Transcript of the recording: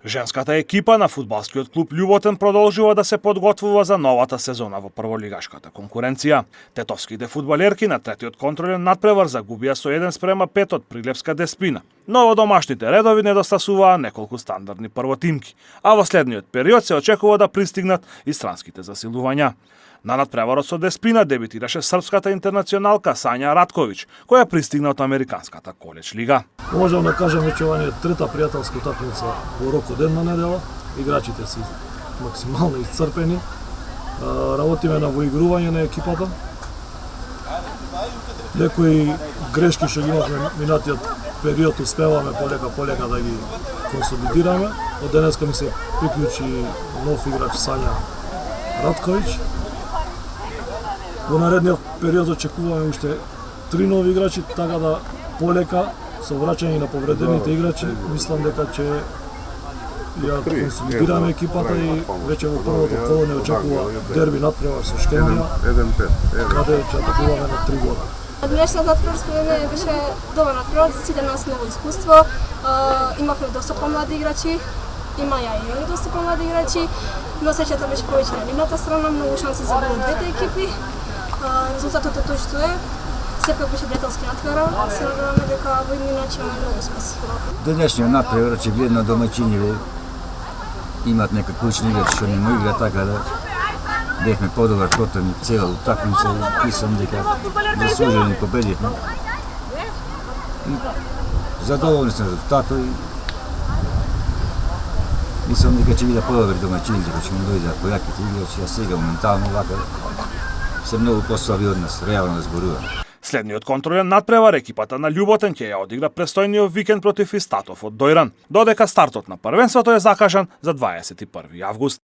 Женската екипа на фудбалскиот клуб Љуботен продолжува да се подготвува за новата сезона во прволигашката конкуренција. Тетовските фудбалерки на третиот контролен надпревар загубија со 1:5 од Прилепска Деспина, но во домашните редови недостасуваа неколку стандардни првотимки, а во следниот период се очекува да пристигнат и странските засилувања. На надпреварот со Деспина дебитираше српската интернационалка Сања Ратковиќ, која пристигна од Американската колеж лига. Можам да кажам веќе ова е трета пријателска утакмица во рок од една недела. Играчите се максимално исцрпени. Работиме на воигрување на екипата. Некои грешки што ги имавме минатиот период успеваме полека да ги консолидираме. Од денеска ми се приклучи нов играч Сања Ратковиќ. Во наредниот период очекуваме уште 3 нови играчи, така да полека со враќање на повредените играчи, мислам дека ќе ја консолидираме екипата и веќе во првото коло не очекува дерби надпревар со Шкемија, каде ќе атакуваме на 3 гола. Денешниот надпревар според мене беше добар надпревар за сите нас, ново искуство. Имавме доста помлади играчи, има и доста помлади играчи, но среќата беше повеќе на нивната страна, многу шанси за гол од двете екипи. Резултатот е тој што е. Сепак беше пријателски надпревар, се надеваме дека во иднина ќе имаме многу успеси. Денешниот надпревар очигледно домаќините имаат нека клучни играчи што не му игра, така да бевме подобар противник цела утакмица и мислам дека заслужено победивме. Задоволни сме резултатот и мислам дека ќе бидат подобри домаќините кои ќе му дојдат појаките играчи, а сега моментално вака се многу послаби од нас, реално зборувам. Следниот контролен надпревар екипата на Љуботен ќе ја одигра престојниот викенд против Истатов од Дојран, додека стартот на првенството е закажан за 21 август.